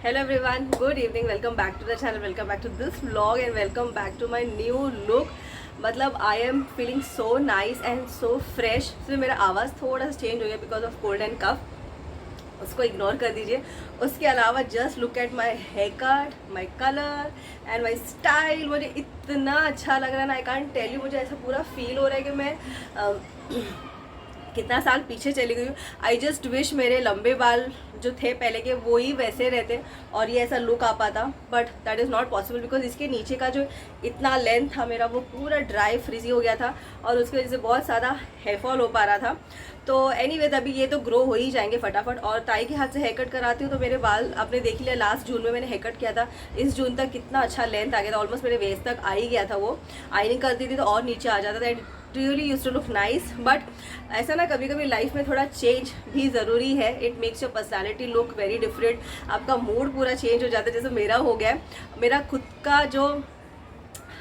Hello everyone, good evening, welcome back to the channel, welcome back to this vlog and welcome back to my new look. मतलब I am feeling so nice and so fresh. सिर्फ मेरा आवाज़ थोड़ा सा change हो गया because of cold and cough, उसको ignore कर दीजिए। उसके अलावा just look at my hair cut, my colour and my style. मुझे इतना अच्छा लग रहा है ना, आई कांट टेल यू। मुझे ऐसा पूरा फील हो रहा है कि मैं कितना साल पीछे चली गई हूँ। आई जस्ट विश मेरे लंबे बाल जो थे पहले के वो ही वैसे रहते और ये ऐसा लुक आ पाता, but that is not possible because इसके नीचे का जो इतना लेंथ था मेरा वो पूरा ड्राई फ्रिजी हो गया था और उसकी वजह से बहुत ज़्यादा हेयर फॉल हो पा रहा था। तो एनीवेज अभी ये तो ग्रो हो ही जाएंगे फटाफट। और ताई के हाथ से हेयर कट कराती हूँ तो मेरे बाल आपने देख लिया, लास्ट जून में मैंने हेयर कट किया था, इस जून तक कितना अच्छा लेंथ आ गया था, ऑलमोस्ट मेरे वेस्ट तक आ ही गया था। वो आयरनिंग करती थी तो और नीचे आ जाता था and really use to look nice. But ऐसा ना कभी कभी लाइफ में थोड़ा चेंज भी ज़रूरी है। It makes your personality look very different. आपका मूड पूरा चेंज हो जाता है, जैसे मेरा हो गया। मेरा खुद का जो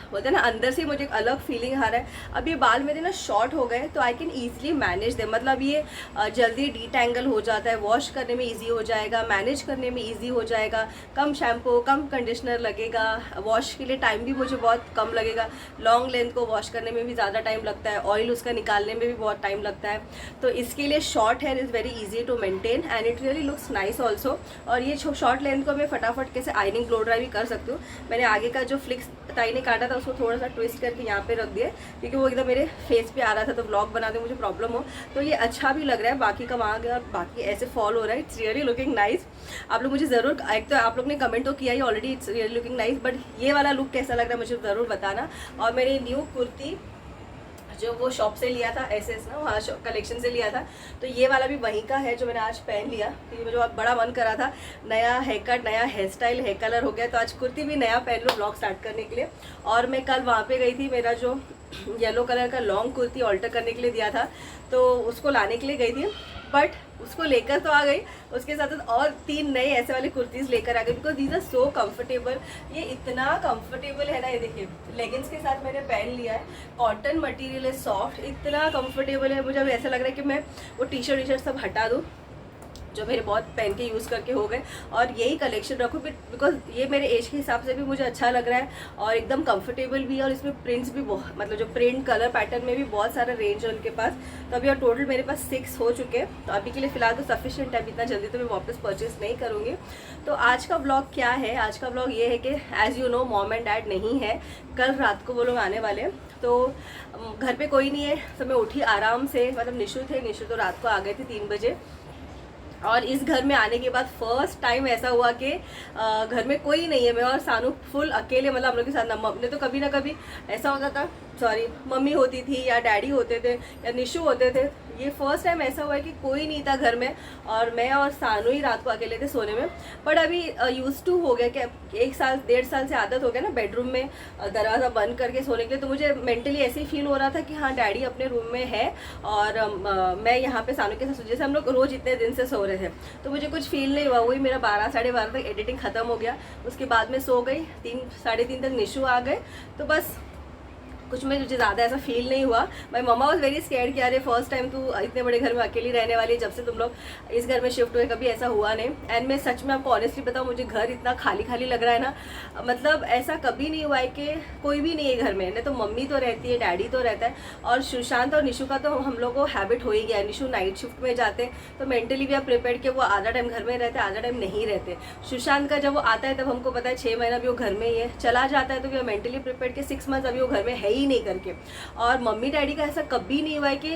बोलते हैं ना, अंदर से मुझे एक अलग फीलिंग आ रहा है। अब ये बाल मेरे ना शॉर्ट हो गए तो आई कैन ईजिली मैनेज दे, मतलब ये जल्दी डिटैंगल हो जाता है, वॉश करने में ईजी हो जाएगा, मैनेज करने में ईजी हो जाएगा, कम शैम्पू कम कंडीशनर लगेगा, वॉश के लिए टाइम भी मुझे बहुत कम लगेगा। लॉन्ग लेंथ को वॉश करने में भी ज़्यादा टाइम लगता है, ऑयल उसका निकालने में भी बहुत टाइम लगता है। तो इसके लिए short hair is very easy to maintain and it really looks nice also. और ये शॉर्ट लेंथ को मैं फटाफट कैसे आयरनिंग ब्लो ड्राई भी कर सकती हूँ। मैंने आगे का जो फ्लिक्स ताई ने काटा था उसको थोड़ा सा ट्विस्ट करके यहाँ पे रख दिया क्योंकि वो एकदम मेरे फेस पे आ रहा था, तो व्लॉग बनाते मुझे प्रॉब्लम हो। तो ये अच्छा भी लग रहा है, बाकी का वहाँ गया और बाकी ऐसे फॉल हो रहा है। It's really looking nice. आप लोग मुझे ज़रूर, एक तो आप लोग ने कमेंट तो किया ही already, it's really looking nice, but ये वाला लुक कैसा लग रहा है मुझे ज़रूर बताना। और मेरी न्यू कुर्ती जो वो शॉप से लिया था, एसएस ना, वहाँ कलेक्शन से लिया था, तो ये वाला भी वहीं का है जो मैंने आज पहन लिया क्योंकि मुझे बहुत बड़ा मन करा था। नया हेयर कट, नया हेयर स्टाइल, हेयर कलर हो गया तो आज कुर्ती भी नया पहन लो ब्लॉग स्टार्ट करने के लिए। और मैं कल वहाँ पे गई थी, मेरा जो येलो कलर का लॉन्ग कुर्ती ऑल्टर करने के लिए दिया था तो उसको लाने के लिए गई थी, बट उसको लेकर तो आ गई, उसके साथ और 3 नए ऐसे वाले कुर्तीज़ लेकर आ गई because these are so comfortable. ये इतना कम्फर्टेबल है ना, ये देखिए लेगिंग्स के साथ मैंने पहन लिया है, कॉटन मटेरियल है, सॉफ्ट, इतना कम्फर्टेबल है। मुझे अब ऐसा लग रहा है कि मैं वो टी शर्ट सब हटा दूँ जो मेरे बहुत पहन के यूज़ करके हो गए और यही कलेक्शन रखूँ बिकॉज ये मेरे एज के हिसाब से भी मुझे अच्छा लग रहा है और एकदम कंफर्टेबल भी है। और इसमें प्रिंट्स भी बहुत, मतलब जो प्रिंट कलर पैटर्न में भी बहुत सारा रेंज है उनके पास। तो अभी और टोटल मेरे पास 6 हो चुके हैं, तो अभी के लिए फ़िलहाल तो सफिशिएंट है, इतना जल्दी तो मैं वापस परचेस नहीं करूँगी। तो आज का ब्लॉग क्या है, आज का ब्लॉग ये है कि as you know mom and dad नहीं है, कल रात को वो लोग आने वाले हैं। तो घर पे कोई नहीं है, तो मैं उठी आराम से, मतलब निशु थे, निशु तो रात को आ गए थे 3 बजे। और इस घर में आने के बाद फर्स्ट टाइम ऐसा हुआ कि घर में कोई नहीं है, मैं और सानू फुल अकेले, मतलब हम लोग के साथ ना तो कभी ना कभी ऐसा होता था, सॉरी मम्मी होती थी या डैडी होते थे या निशु होते थे। ये फर्स्ट टाइम ऐसा हुआ है कि कोई नहीं था घर में और मैं और सानू ही रात को अकेले थे सोने में। बट अभी यूज टू हो गया कि 1 साल 1.5 साल से आदत हो गया ना बेडरूम में दरवाज़ा बंद करके सोने के लिए। तो मुझे मेंटली ऐसे ही फील हो रहा था कि हाँ डैडी अपने रूम में है और मैं यहाँ पे सानू के साथ, जैसे हम लोग रोज़ इतने दिन से सो रहे थे, तो मुझे कुछ फील नहीं हुआ। वही मेरा 12 साढ़े 12 तक एडिटिंग ख़त्म हो गया, उसके बाद में सो गई, 3 साढ़े 3 तक निशु आ गए, तो बस कुछ में मुझे ज़्यादा ऐसा फील नहीं हुआ। माई मम्मा वॉज वेरी स्कैर्ड कि अरे फर्स्ट टाइम तू इतने बड़े घर में अकेली रहने वाली है, जब से तुम लोग इस घर में शिफ्ट हुए कभी ऐसा हुआ नहीं। एंड मैं सच में आपको ऑनेस्टली बताऊँ, मुझे घर इतना खाली खाली लग रहा है ना, मतलब ऐसा कभी नहीं हुआ है कि कोई भी नहीं है घर में। नहीं तो मम्मी तो रहती है, डैडी तो रहता है, और सुशांत और निशु का तो हम लोग को हैबिट हो ही गया है। निशु नाइट शिफ्ट में जाते हैं तो मेंटली भी आप प्रिपेयर कि वो आधा टाइम घर में रहते हैं, आधा टाइम नहीं रहते। सुशांत का जब वो आता है तब हमको पता है 6 महीना भी वो घर में ही है, चला जाता है तो भी मेंटली प्रिपेयर कि 6 मंथ्स अभी वो घर में है ही नहीं करके। और मम्मी डैडी का ऐसा कभी नहीं हुआ है कि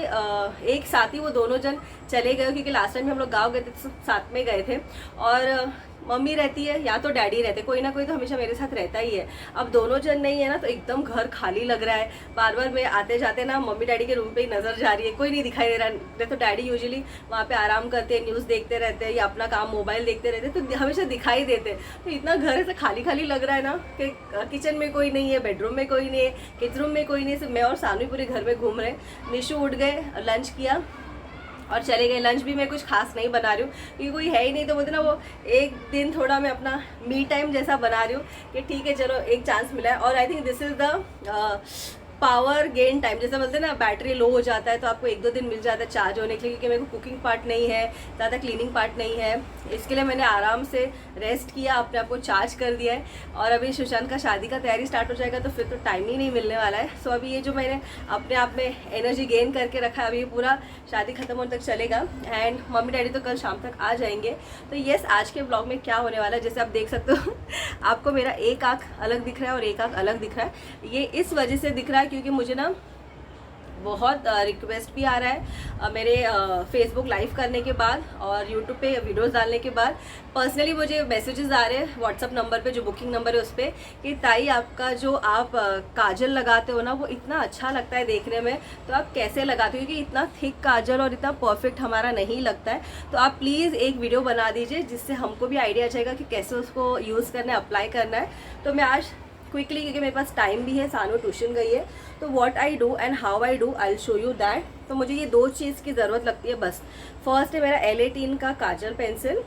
एक साथ ही वो दोनों जन चले गए, क्योंकि लास्ट टाइम हम लोग गाँव गए थे तो साथ में गए थे और मम्मी रहती है या तो डैडी रहते, कोई ना कोई तो हमेशा मेरे साथ रहता ही है। अब दोनों जन नहीं है ना, तो एकदम घर खाली लग रहा है। बार बार मैं आते जाते ना मम्मी डैडी के रूम पे ही नजर जा रही है, कोई नहीं दिखाई दे रहा है। तो डैडी यूजुअली वहाँ पे आराम करते हैं, न्यूज़ देखते रहते हैं या अपना काम मोबाइल देखते रहते हैं, तो हमेशा दिखाई देते हैं। तो इतना घर ऐसा खाली खाली लग रहा है ना कि किचन में कोई नहीं है, बेडरूम में कोई नहीं है, किचन रूम में कोई नहीं है, सिर्फ मैं और सानू पूरे घर में घूम रहे हैं। निशु उठ गए, लंच किया और चले गए। लंच भी मैं कुछ खास नहीं बना रही हूँ क्योंकि कोई है ही नहीं, तो मुझे ना वो एक दिन थोड़ा मैं अपना मी टाइम जैसा बना रही हूँ कि ठीक है चलो एक चांस मिला है। और I think this is the power gain time, जैसे बोलते हैं ना बैटरी लो हो जाता है तो आपको 1-2 दिन मिल जाता है चार्ज होने के लिए, क्योंकि मेरे को कुकिंग पार्ट नहीं है, ज़्यादा क्लीनिंग पार्ट नहीं है, इसके लिए मैंने आराम से रेस्ट किया, अपने आप को चार्ज कर दिया है। और अभी सुशांत का शादी का तैयारी स्टार्ट हो जाएगा तो फिर तो टाइम ही नहीं मिलने वाला है। सो अभी ये जो मैंने अपने आप में एनर्जी गेन करके रखा है, अभी पूरा शादी खत्म होने तक चलेगा। एंड मम्मी डैडी तो कल शाम तक आ जाएंगे। तो येस, आज के ब्लॉग में क्या होने वाला है, जैसे आप देख सकते हो आपको मेरा एक आँख अलग दिख रहा है और एक आँख अलग दिख रहा है। ये इस वजह से दिख रहा है क्योंकि मुझे ना बहुत रिक्वेस्ट भी आ रहा है मेरे फेसबुक लाइव करने के बाद और यूट्यूब पे वीडियोस डालने के बाद। पर्सनली मुझे मैसेजेस आ रहे हैं व्हाट्सअप नंबर पे, जो बुकिंग नंबर है उस पर, कि ताई आपका जो आप काजल लगाते हो ना वो इतना अच्छा लगता है देखने में, तो आप कैसे लगाते हो, क्योंकि इतना थिक काजल और इतना परफेक्ट हमारा नहीं लगता है। तो आप प्लीज़ एक वीडियो बना दीजिए जिससे हमको भी आइडिया आ जाएगा कि कैसे उसको यूज़ करना है, अप्लाई करना है। तो मैं आज क्विकली, क्योंकि मेरे पास टाइम भी है, सानू ट्यूशन गई है, तो what I do and how I do I will show you that. तो मुझे ये 2 चीज़ की ज़रूरत लगती है बस। फर्स्ट है मेरा L18 का काजल पेंसिल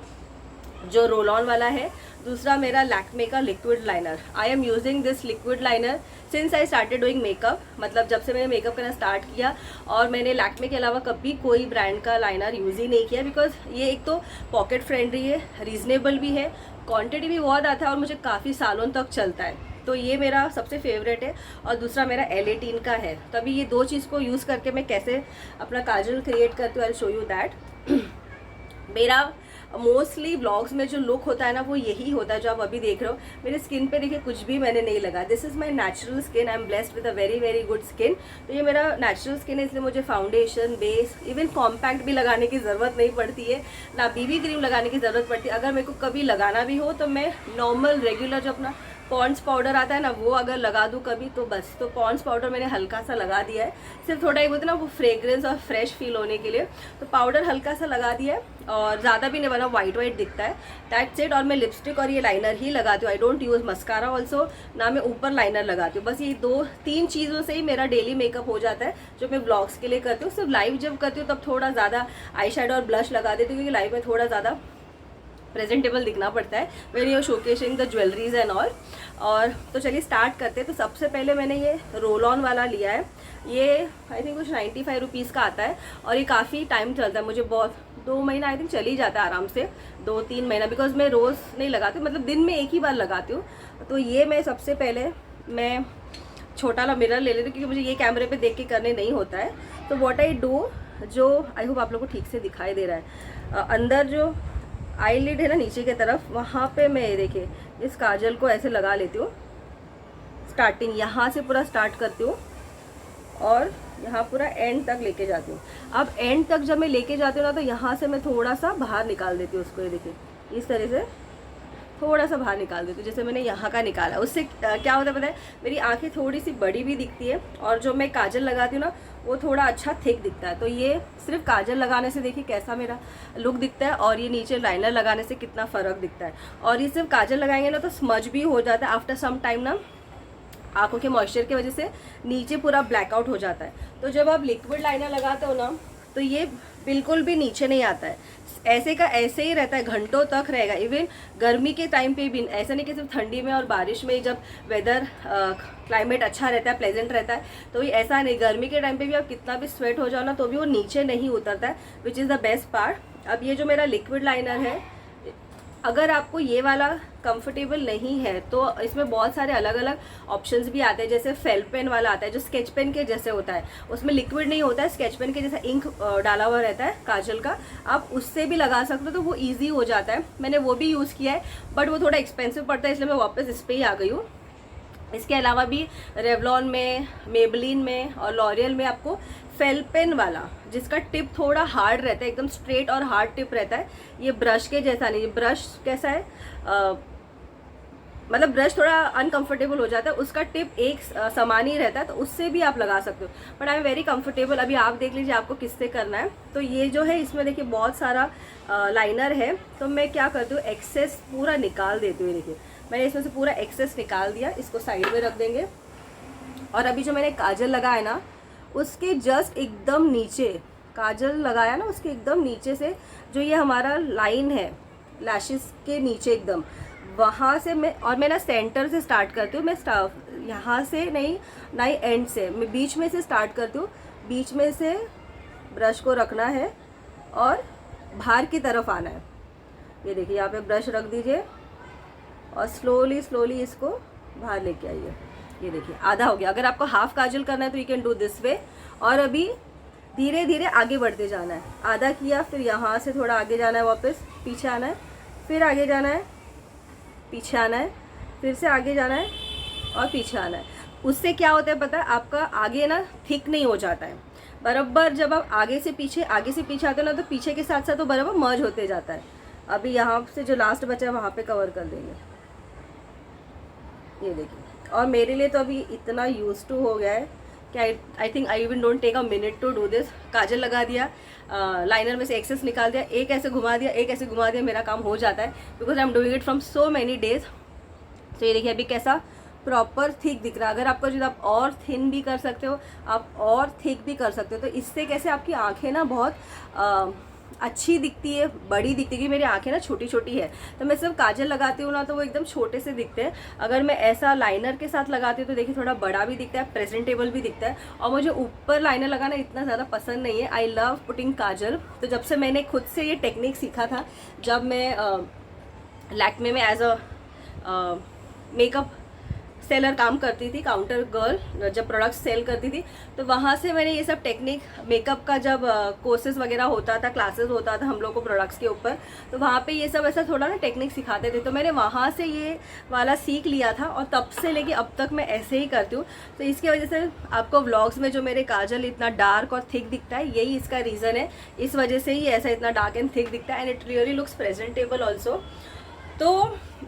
जो रोल ऑन वाला है, दूसरा मेरा लैक्मे का liquid liner. I am using this liquid liner since I started doing makeup, मतलब जब से मैंने मेकअप करना स्टार्ट किया। और मैंने लैक्मे के अलावा कभी कोई ब्रांड का लाइनर यूज़ ही नहीं किया, बिकॉज ये एक तो पॉकेट फ्रेंडली है, रीजनेबल भी है, क्वांटिटी भी बहुत आता है और मुझे काफ़ी सालों तक चलता है। तो ये मेरा सबसे फेवरेट है। और दूसरा मेरा L18 का है। तो अभी ये 2 चीज़ को यूज़ करके मैं कैसे अपना काजल क्रिएट करती हूँ, I will show you that. मेरा मोस्टली ब्लॉग्स में जो लुक होता है ना वो यही होता है जो आप अभी देख रहे हो। मेरे स्किन पे देखिए कुछ भी मैंने नहीं लगा, this is my natural skin, I am blessed with a very very good skin. तो ये मेरा नेचुरल स्किन है, इसलिए मुझे फाउंडेशन, बेस, इवन कॉम्पैक्ट भी लगाने की ज़रूरत नहीं पड़ती है, ना BB क्रीम लगाने की ज़रूरत पड़ती है। अगर मेरे को कभी लगाना भी हो तो मैं नॉर्मल रेगुलर जो अपना पॉन्ड्स पाउडर आता है ना वो अगर लगा दूँ कभी तो बस। तो पॉन्ड्स पाउडर मैंने हल्का सा लगा दिया है, सिर्फ थोड़ा एक बोलते ना वो फ्रेग्रेंस और फ्रेश फील होने के लिए। तो पाउडर हल्का सा लगा दिया है और ज़्यादा भी नहीं बना, वाइट वाइट दिखता है, दैट्स इट। और मैं लिपस्टिक और ये लाइनर ही लगाती हूँ, I don't use mascara also, ना मैं ऊपर लाइनर लगाती हूँ। बस ये 2-3 चीज़ों से ही मेरा डेली मेकअप हो जाता है जो मैं ब्लॉग्स के लिए करती हूँ। सिर्फ लाइव जब करती हूँ तब थोड़ा ज़्यादा आई शेडो और ब्लश लगा देती हूँ, क्योंकि लाइव में थोड़ा ज़्यादा प्रेजेंटेबल दिखना पड़ता है when you are showcasing the jewelleries and all. और तो चलिए स्टार्ट करते हैं। तो सबसे पहले मैंने ये रोल ऑन वाला लिया है, ये आई थिंक कुछ 95 रुपीज़ का आता है और ये काफ़ी टाइम चलता है, मुझे बहुत 2 महीना आई थिंक चल ही जाता है आराम से, 2-3 महीना, बिकॉज मैं रोज़ नहीं लगाती, मतलब दिन में एक ही बार लगाती हूँ। तो ये मैं सबसे पहले मैं छोटा वाला मिरर ले लेती हूँ, क्योंकि मुझे ये कैमरे पे देख के करने नहीं होता है। तो व्हाट आई डू, जो आई होप आप लोग को ठीक से दिखाई दे रहा है, अंदर जो आई लिड है ना नीचे की तरफ, वहाँ पे मैं देखिए इस काजल को ऐसे लगा लेती हूँ। स्टार्टिंग यहाँ से पूरा स्टार्ट करती हूँ और यहाँ पूरा एंड तक लेके जाती हूँ। अब एंड तक जब मैं लेके जाती हूँ ना तो यहाँ से मैं थोड़ा सा बाहर निकाल देती हूँ उसको, ये देखिए इस तरह से थोड़ा सा बाहर निकाल देती हूँ, जैसे मैंने यहाँ का निकाला। उससे क्या होता है पता है, मेरी आंखें थोड़ी सी बड़ी भी दिखती है और जो मैं काजल लगाती हूँ ना वो थोड़ा अच्छा थिक दिखता है। तो ये सिर्फ काजल लगाने से देखिए कैसा मेरा लुक दिखता है और ये नीचे लाइनर लगाने से कितना फ़र्क दिखता है। और ये सिर्फ काजल लगाएंगे ना तो स्मज भी हो जाता है आफ्टर सम टाइम ना, आंखों के मॉइस्चर की वजह से नीचे पूरा ब्लैकआउट हो जाता है। तो जब आप लिक्विड लाइनर लगाते हो ना तो ये बिल्कुल भी नीचे नहीं आता है, ऐसे का ऐसे ही रहता है, घंटों तक रहेगा। इवन गर्मी के टाइम पे भी ऐसा नहीं कि सिर्फ ठंडी में और बारिश में जब वेदर क्लाइमेट अच्छा रहता है, प्लेजेंट रहता है, तो ये ऐसा नहीं, गर्मी के टाइम पे भी आप कितना भी स्वेट हो जाओ ना तो भी वो नीचे नहीं उतरता है, which is the best part. अब ये जो मेरा लिक्विड लाइनर है, अगर आपको ये वाला कंफर्टेबल नहीं है तो इसमें बहुत सारे अलग अलग ऑप्शंस भी आते हैं, जैसे फेल पेन वाला आता है जो स्केच पेन के जैसे होता है, उसमें लिक्विड नहीं होता है, स्केच पेन के जैसा इंक डाला हुआ रहता है काजल का, आप उससे भी लगा सकते हो तो वो इजी हो जाता है। मैंने वो भी यूज़ किया है बट वो थोड़ा एक्सपेंसिव पड़ता है, इसलिए मैं वापस इस पर ही आ गई हूँ। इसके अलावा भी रेवलॉन में, मेबलिन में और लॉरियल में आपको फेल पेन वाला जिसका टिप थोड़ा हार्ड रहता है, एकदम स्ट्रेट और हार्ड टिप रहता है, ये ब्रश के जैसा नहीं। ब्रश कैसा है, मतलब ब्रश थोड़ा अनकंफर्टेबल हो जाता है, उसका टिप एक समान ही रहता है, तो उससे भी आप लगा सकते हो। But I am very comfortable. अभी आप देख लीजिए आपको किससे करना है। तो ये जो है इसमें देखिए बहुत सारा लाइनर है, तो मैं क्या करती हूँ एक्सेस पूरा निकाल देती हूँ। देखिए मैंने इसमें से पूरा एक्सेस निकाल दिया, इसको साइड में रख देंगे। और अभी जो मैंने काजल लगाया ना उसके जस्ट एकदम नीचे, काजल लगाया ना उसके एकदम नीचे से जो ये हमारा लाइन है लैशेस के नीचे एकदम, वहाँ से मैं ना सेंटर से स्टार्ट करती हूँ। मैं यहाँ से नहीं, ना ही एंड से, मैं बीच में से स्टार्ट करती हूँ। बीच में से ब्रश को रखना है और बाहर की तरफ आना है। ये देखिए यहाँ पे ब्रश रख दीजिए और स्लोली स्लोली इसको बाहर लेके आइए। ये देखिए आधा हो गया। अगर आपको हाफ काजल करना है तो you can do this way. और अभी धीरे धीरे आगे बढ़ते जाना है। आधा किया, फिर यहाँ से थोड़ा आगे जाना है, वापस पीछे आना है, फिर आगे जाना है, पीछे आना है, फिर से आगे जाना है और पीछे आना है। उससे क्या होता है पता है, आपका आगे ना थिक नहीं हो जाता है। बराबर जब आप आगे से पीछे आते हो ना, तो पीछे के साथ साथ तो बराबर मर्ज होते जाता है। अभी यहाँ से जो लास्ट बचा है वहाँ पे कवर कर देंगे। ये देखिए, और मेरे लिए तो अभी इतना यूज टू हो गया है कि I think I even don't take a minute to do this. काजल लगा दिया, लाइनर में से एक्सेस निकाल दिया, एक ऐसे घुमा दिया, एक ऐसे घुमा दिया, मेरा काम हो जाता है because I am doing it from so many days. तो ये देखिए अभी कैसा प्रॉपर थिक दिख रहा है। अगर आपको जो आप और थिन भी कर सकते हो, आप और थिक भी कर सकते हो। तो इससे कैसे आपकी आंखें ना बहुत अच्छी दिखती है, बड़ी दिखती है। कि मेरी आंखें ना छोटी छोटी है, तो मैं सिर्फ काजल लगाती हूँ ना तो वो एकदम छोटे से दिखते हैं। अगर मैं ऐसा लाइनर के साथ लगाती हूँ तो देखिए थोड़ा बड़ा भी दिखता है, प्रेजेंटेबल भी दिखता है। और मुझे ऊपर लाइनर लगाना इतना ज़्यादा पसंद नहीं है। आई लव पुटिंग काजल। तो जब से मैंने खुद से ये टेक्निक सीखा था, जब मैं लैक्मे में एज अ मेकअप सेलर काम करती थी, काउंटर गर्ल, जब प्रोडक्ट्स सेल करती थी, तो वहाँ से मैंने ये सब टेक्निक, मेकअप का जब कोर्सेज वगैरह होता था, क्लासेस होता था हम लोग को प्रोडक्ट्स के ऊपर, तो वहाँ पे ये सब ऐसा थोड़ा ना टेक्निक सिखाते थे। तो मैंने वहाँ से ये वाला सीख लिया था और तब से लेके अब तक मैं ऐसे ही करती हूँ। तो इसकी वजह से आपको व्लॉग्स में जो मेरे काजल इतना डार्क और थिक दिखता है, यही इसका रीज़न है। इस वजह से ही ऐसा इतना डार्क एंड थिक दिखता है, and it really looks presentable also. तो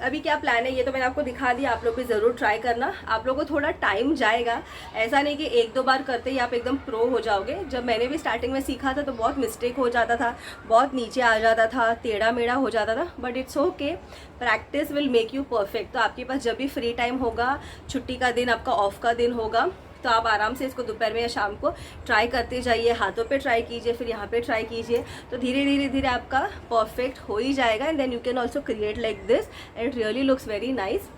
अभी क्या प्लान है ये तो मैंने आपको दिखा दिया। आप लोग भी ज़रूर ट्राई करना। आप लोगों को थोड़ा टाइम जाएगा, ऐसा नहीं कि एक दो बार करते ही आप एकदम प्रो हो जाओगे। जब मैंने भी स्टार्टिंग में सीखा था तो बहुत मिस्टेक हो जाता था, बहुत नीचे आ जाता था, टेढ़ा मेढ़ा हो जाता था, but it's okay, practice will make you perfect. तो आपके पास जब भी फ्री टाइम होगा, छुट्टी का दिन, आपका ऑफ का दिन होगा, तो आप आराम से इसको दोपहर में या शाम को ट्राई करते जाइए। हाथों पे ट्राई कीजिए, फिर यहाँ पे ट्राई कीजिए, तो धीरे धीरे धीरे आपका परफेक्ट हो ही जाएगा। And then you can also create like this and it really looks very nice.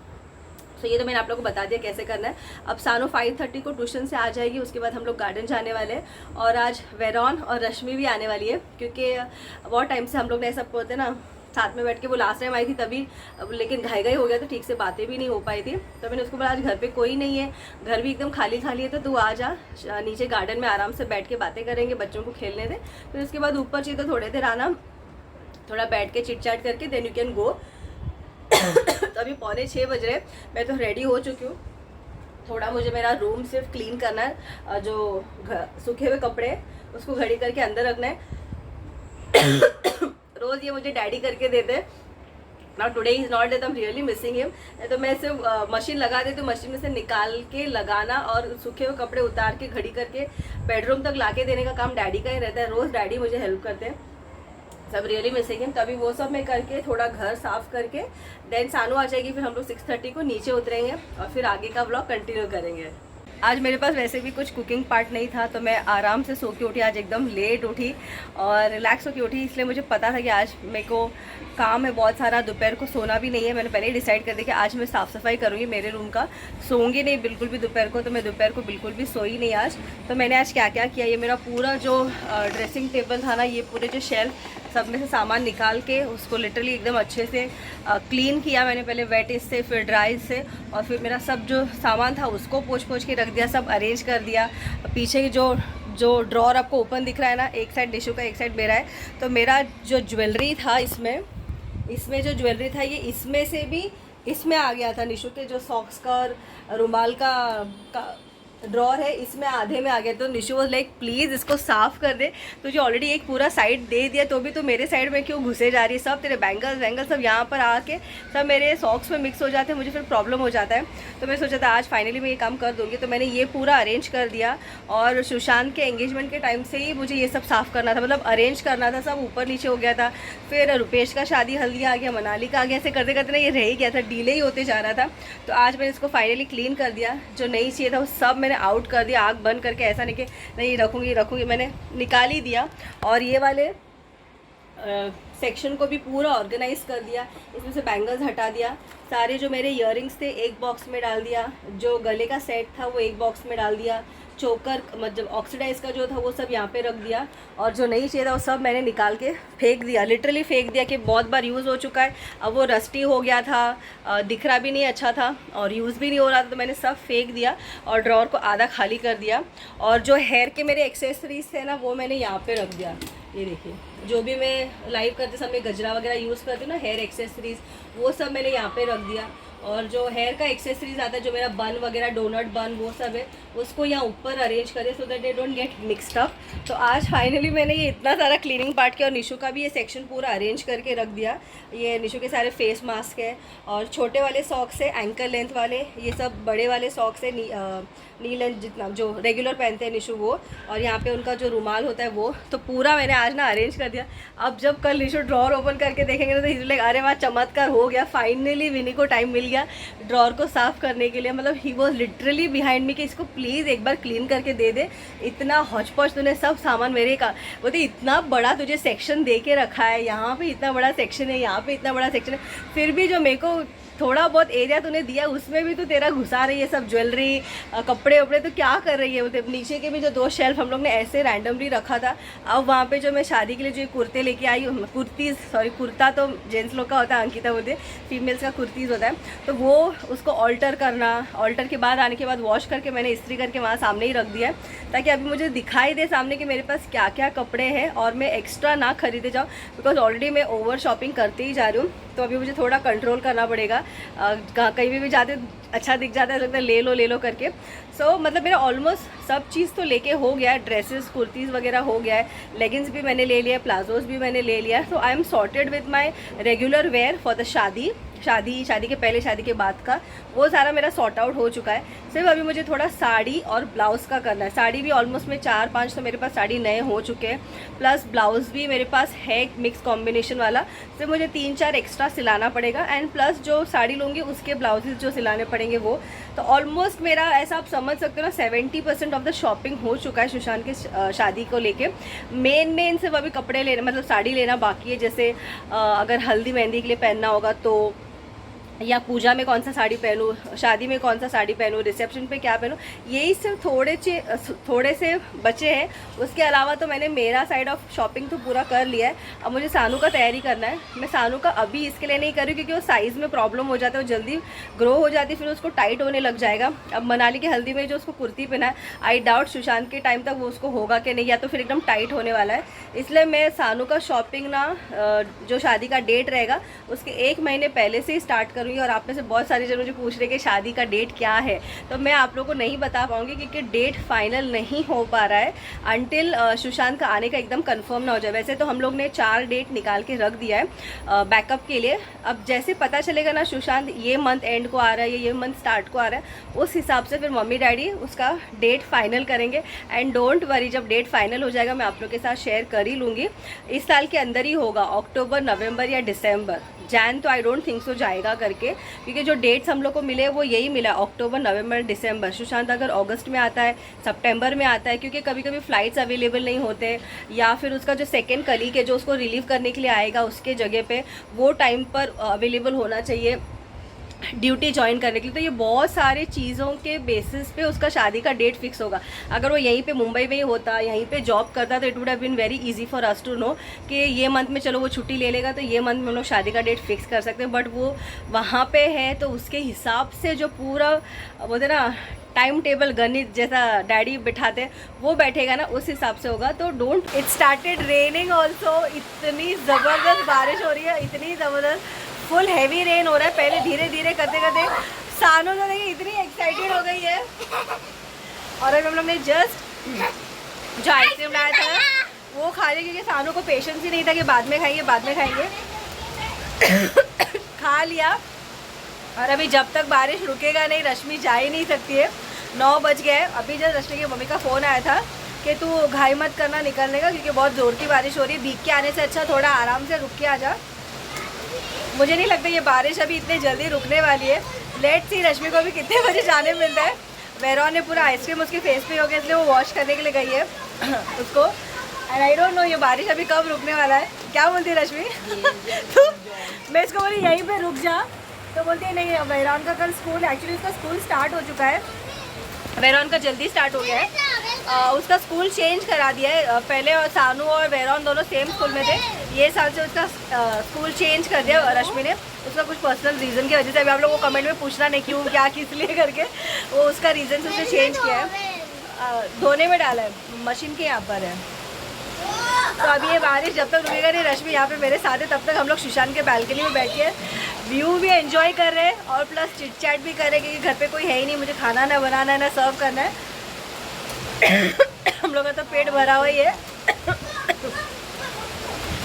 तो ये तो मैंने आप लोगों को बता दिया कैसे करना है। अब सानो 5:30 को ट्यूशन से आ जाएगी, उसके बाद हम लोग गार्डन जाने वाले हैं। और आज वेरॉन और रश्मि भी आने वाली है, क्योंकि बहुत टाइम से हम लोग ने सब होते ना साथ में बैठ के, वो लास्ट टाइम आई थी तभी, लेकिन घाई हो गया तो ठीक से बातें भी नहीं हो पाई थी। तो मैंने उसको बोला आज घर पे कोई नहीं है, घर भी एकदम खाली खाली है, तो तू आ जा नीचे गार्डन में, आराम से बैठ के बातें करेंगे, बच्चों को खेलने दे। फिर उसके बाद ऊपर चाहिए तो थोड़े देर आना, थोड़ा बैठ के चिट चैट करके देन यू कैन गो। तो अभी 5:45 बज रहे, मैं तो रेडी हो चुकी हूँ। थोड़ा मुझे मेरा रूम सिर्फ क्लीन करना है, जो सूखे हुए कपड़े उसको घड़ी करके अंदर रखना है। रोज़ ये मुझे डैडी करके देते हैं। Now today is not date, I am really missing him. तो मैं सिर्फ मशीन लगा देती हूँ, मशीन में से निकाल के लगाना और सूखे हुए कपड़े उतार के घड़ी करके बेडरूम तक लाके देने का काम डैडी का ही रहता है। रोज़ डैडी मुझे हेल्प करते हैं, सब रियली मिसिंग हिम। तभी वो सब मैं करके थोड़ा घर साफ़ करके देन सानू आ जाएगी, फिर हम लोग 6:30 को नीचे उतरेंगे और फिर आगे का व्लॉग कंटिन्यू करेंगे। आज मेरे पास वैसे भी कुछ कुकिंग पार्ट नहीं था, तो मैं आराम से सो के उठी। आज एकदम लेट उठी और रिलैक्स होके उठी, इसलिए मुझे पता था कि आज मेरे को काम है बहुत सारा, दोपहर को सोना भी नहीं है। मैंने पहले ही डिसाइड कर दिया कि आज मैं साफ़ सफाई करूँगी मेरे रूम का, सोऊंगी नहीं बिल्कुल भी दोपहर को। तो मैं दोपहर को बिल्कुल भी सोई नहीं आज। तो मैंने आज क्या क्या किया, ये मेरा पूरा जो ड्रेसिंग टेबल था ना, ये पूरे जो शेल्फ, सब में से सामान निकाल के उसको लिटरली एकदम अच्छे से क्लीन किया मैंने, पहले वेट से, फिर ड्राई से, और फिर मेरा सब जो सामान था उसको पोंछ के रख दिया, सब अरेंज कर दिया। पीछे जो ड्रॉर आपको ओपन दिख रहा है ना, एक साइड निशु का, एक साइड मेरा है। तो मेरा जो ज्वेलरी था, इसमें जो ज्वेलरी था, ये इसमें से भी इसमें आ गया था। निशु के जो सॉक्स का और रुमाल का ड्रॉर है, इसमें आधे में आ गया। तो निशु वाज लाइक प्लीज़ इसको साफ़ कर दे, तुझे ऑलरेडी एक पूरा साइड दे दिया, तो भी तो मेरे साइड में क्यों घुसे जा रही है, सब तेरे बैंगल्स सब यहाँ पर आके सब मेरे सॉक्स में मिक्स हो जाते हैं, मुझे फिर प्रॉब्लम हो जाता है। तो मैं सोचा था आज फाइनली मैं ये काम कर दूँगी। तो मैंने ये पूरा अरेंज कर दिया, और सुशांत के एंगेजमेंट के टाइम से ही मुझे ये सब साफ़ करना था, मतलब अरेंज करना था, सब ऊपर नीचे हो गया था। फिर रुपेश का शादी हल्दी आ गया, मनाली का आ गया, ऐसे करते करते ना ये रह ही गया था, डिले ही होते जा रहा था। तो आज मैंने इसको फाइनली क्लीन कर दिया, जो नहीं चाहिए था वो सब मैंने आउट कर दिया, आग बंद करके। ऐसा नहीं कि नहीं रखूँगी, मैंने निकाल ही दिया। और ये वाले सेक्शन को भी पूरा ऑर्गेनाइज कर दिया। इसमें से बैंगल्स हटा दिया, सारे जो मेरे इयररिंग्स थे एक बॉक्स में डाल दिया, जो गले का सेट था वो एक बॉक्स में डाल दिया, चोकर मतलब ऑक्सीडाइज का जो था वो सब यहाँ पे रख दिया, और जो नहीं चाहिए था वो सब मैंने निकाल के फेंक दिया, लिटरली फेंक दिया कि बहुत बार यूज़ हो चुका है, अब वो रस्टी हो गया था, दिख रहा भी नहीं अच्छा था और यूज़ भी नहीं हो रहा था, तो मैंने सब फेंक दिया और ड्रॉर को आधा खाली कर दिया। और जो हेयर के मेरे एक्सेसरीज थे ना वो मैंने यहाँ पे रख दिया। ये देखिए, जो भी मैं लाइव करते समय गजरा वगैरह यूज़ करती हूँ ना, हेयर एक्सेसरीज, वो सब मैंने यहाँ पे रख दिया। और जो हेयर का एक्सेसरीज आता है, जो मेरा बन वगैरह डोनट बन वो सब है, उसको यहाँ ऊपर अरेंज करें so that they don't get mixed up. तो आज फाइनली मैंने ये इतना सारा क्लीनिंग पार्ट किया और निशु का भी ये सेक्शन पूरा अरेंज करके रख दिया। ये निशु के सारे फेस मास्क है और छोटे वाले सॉक्स है, एंकल लेंथ वाले, ये सब बड़े वाले सॉक्स है, नी लेंथ जितना जो रेगुलर पहनते हैं निशु वो, और यहाँ पे उनका जो रुमाल होता है वो, तो पूरा मैंने आज ना अरेंज कर दिया। अब जब कल निशु ड्रॉर ओपन करके देखेंगे ना तो ही लाइक अरे वाह चमत्कार हो गया, फाइनली विनी को टाइम मिल गया ड्रॉर को साफ़ करने के लिए। मतलब he was literally behind me कि इसको प्लीज़ एक बार क्लीन करके दे दे, इतना हौच पौच तूने सब सामान मेरे का, बोलते इतना बड़ा तुझे सेक्शन दे के रखा है, यहाँ पे इतना बड़ा सेक्शन है, यहाँ पे इतना बड़ा सेक्शन है, फिर भी जो मेरे को थोड़ा बहुत एरिया तूने दिया उसमें भी तो तेरा घुसा रही है सब ज्वेलरी कपड़े वपड़े, तो क्या कर रही है। बोलते नीचे के भी जो 2 शेल्फ हम लोग ने ऐसे रैंडमली रखा था, अब वहाँ पे जो मैं शादी के लिए जो कुर्ते लेके आई हूँ, कुर्ता तो जेंट्स लोग का होता है, अंकिता बोलते फीमेल्स का कुर्तीज़ होता है, तो वो उसको ऑल्टर करना, ऑल्टर के बाद आने के बाद वॉश करके मैंने इस्त्री करके वहाँ सामने ही रख दिया है ताकि अभी मुझे दिखाई दे सामने कि मेरे पास क्या क्या कपड़े हैं और मैं एक्स्ट्रा ना खरीदे जाऊँ, बिकॉज ऑलरेडी मैं ओवर शॉपिंग करते ही जा रही हूँ। तो अभी मुझे थोड़ा कंट्रोल करना पड़ेगा, कहीं भी जाते अच्छा दिख जाता है, लगता है ले लो करके। सो मतलब मेरा ऑलमोस्ट सब चीज़ तो लेके हो गया है, ड्रेसेस कुर्तीज़ वगैरह हो गया है, लेगिंग्स भी मैंने ले लिया, प्लाजोज भी मैंने ले लिया। So I am sorted with my regular wear for the शादी के पहले शादी के बाद का वो सारा मेरा सॉर्ट आउट हो चुका है। सिर्फ अभी मुझे थोड़ा साड़ी और ब्लाउज़ का करना है। साड़ी भी ऑलमोस्ट में 4-5 तो मेरे पास साड़ी नए हो चुके हैं, प्लस ब्लाउज़ भी मेरे पास है मिक्स कॉम्बिनेशन वाला, सिर्फ मुझे 3-4 एक्स्ट्रा सिलाना पड़ेगा, एंड प्लस जो साड़ी लूँगी उसके ब्लाउजेज जो सिलाने पड़ेंगे वो। तो ऑलमोस्ट मेरा ऐसा आप समझ सकते हो ना 70% ऑफ द शॉपिंग हो चुका है सुशांत के शादी को लेके। मेन सिर्फ अभी कपड़े लेना मतलब साड़ी लेना बाकी है, जैसे अगर हल्दी मेहंदी के लिए पहनना होगा तो, या पूजा में कौन सा साड़ी पहनूँ, शादी में कौन सा साड़ी पहनूँ, रिसेप्शन पे क्या पहनूँ, यही सिर्फ थोड़े से बचे हैं। उसके अलावा तो मैंने मेरा साइड ऑफ शॉपिंग तो पूरा कर लिया है। अब मुझे सानू का तैयारी करना है। मैं सानू का अभी इसके लिए नहीं कर रही क्योंकि वो साइज़ में प्रॉब्लम हो जाता है, वो जल्दी ग्रो हो जाती है, फिर उसको टाइट होने लग जाएगा। अब मनाली की हल्दी में जो उसको कुर्ती पहना है, आई डाउट सुशांत के टाइम तक वो उसको होगा कि नहीं, या तो फिर एकदम टाइट होने वाला है। इसलिए मैं सानू का शॉपिंग ना जो शादी का डेट रहेगा उसके 1 महीने पहले से ही स्टार्ट करूँगी। और आप में से बहुत सारे जन मुझे पूछ रहे कि शादी का डेट क्या है, तो मैं आप लोगों को नहीं बता पाऊँगी क्योंकि डेट फाइनल नहीं हो पा रहा है अंटिल सुशांत का आने का एकदम कंफर्म ना हो जाए। वैसे तो हम लोग ने 4 डेट निकाल के रख दिया है बैकअप के लिए। अब जैसे पता चलेगा ना सुशांत ये मंथ एंड को आ रहा है या ये मंथ स्टार्ट को आ रहा है, उस हिसाब से फिर मम्मी डैडी उसका डेट फाइनल करेंगे। एंड डोंट वरी, जब डेट फाइनल हो जाएगा मैं आप लोग के साथ शेयर कर ही लूँगी। इस साल के अंदर ही होगा, अक्टूबर नवंबर या दिसंबर। जैन तो आई डोंट थिंक सो जाएगा करके, क्योंकि जो डेट्स हम लोग को मिले वो यही मिला, अक्टूबर नवंबर दिसंबर। सुशांत अगर अगस्त में आता है, सितंबर में आता है, क्योंकि कभी कभी फ़्लाइट्स अवेलेबल नहीं होते, या फिर उसका जो सेकेंड कलीग है जो उसको रिलीव करने के लिए आएगा उसके जगह पे वो टाइम पर अवेलेबल होना चाहिए ड्यूटी ज्वाइन करने के लिए। तो ये बहुत सारे चीज़ों के बेसिस पे उसका शादी का डेट फिक्स होगा। अगर वो यहीं पे मुंबई में ही होता, यहीं पे जॉब करता, तो it would have been very easy for us to know कि ये मंथ में चलो वो छुट्टी ले लेगा तो ये मंथ में हम लोग शादी का डेट फिक्स कर सकते हैं। बट वो वहाँ पे है तो उसके हिसाब से जो पूरा बोलते ना टाइम टेबल गणित जैसा डैडी बिठाते हैं वो बैठेगा ना, उस हिसाब से होगा। तो don't, it started raining also, इतनी ज़बरदस्त बारिश हो रही है, इतनी ज़बरदस्त फुल हैवी रेन हो रहा है। पहले धीरे धीरे करते करते सानू तो देखिए इतनी एक्साइटेड हो गई है। और अभी हम लोग ने जस्ट जो आइसक्रीम लाया था वो खा लिया क्योंकि सानू को पेशेंस ही नहीं था कि बाद में खाएंगे खा लिया। और अभी जब तक बारिश रुकेगा नहीं रश्मि जा ही नहीं सकती है। 9 बज गए। अभी जब रश्मि की मम्मी का फ़ोन आया था कि तू घाई मत करना निकलने का क्योंकि बहुत ज़ोर की बारिश हो रही है, भीग के आने से अच्छा थोड़ा आराम से रुक के आ जा। मुझे नहीं लगता ये बारिश अभी इतने जल्दी रुकने वाली है। लेट सी रश्मि को अभी कितने बजे जाने मिलता है। वेरॉन ने पूरा आइसक्रीम उसके फेस पे हो गया इसलिए वो वॉश करने के लिए गई है उसको। एंड आई डोंट नो ये बारिश अभी कब रुकने वाला है। क्या बोलती है रश्मि? तो मैं इसको बोली यहीं पे रुक जा, तो बोलती है नहीं, वेरॉन का कल स्कूल, एक्चुअली उसका स्कूल स्टार्ट हो चुका है, वेरॉन का जल्दी स्टार्ट हो गया है। उसका स्कूल चेंज करा दिया है। पहले सानू और वेरॉन दोनों सेम स्कूल में थे, ये साल से उसका स्कूल चेंज कर दिया रश्मि ने, उसका कुछ पर्सनल रीज़न की वजह से। अभी आप लोगों को कमेंट में पूछना नहीं क्यों क्या किस लिए करके, वो उसका रीज़न से उसने चेंज किया है। धोने में डाला है, मशीन के यहाँ पर है। तो अभी ये बारिश जब तक रुकेगा नहीं, रश्मि यहाँ पे मेरे साथ है, तब तक हम लोग सुशांत के बालकनी में बैठ के व्यू भी एंजॉय कर रहे हैं और प्लस चिट चैट भी कर रहे हैं, क्योंकि घर पे कोई है ही नहीं, मुझे खाना ना बनाना है ना सर्व करना है। हम लोग का तो पेट भरा हुआ ही है।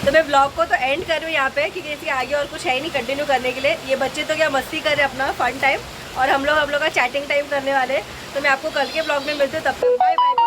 तो मैं ब्लॉग को तो एंड कर रही हूँ यहाँ पे, क्योंकि इसके आगे और कुछ है ही नहीं कंटिन्यू करने के लिए। ये बच्चे तो क्या मस्ती कर रहे हैं अपना फन टाइम, और हम लोग का चैटिंग टाइम करने वाले हैं। तो मैं आपको कल के ब्लॉग में मिलती हूँ, तब तक बाय बाय।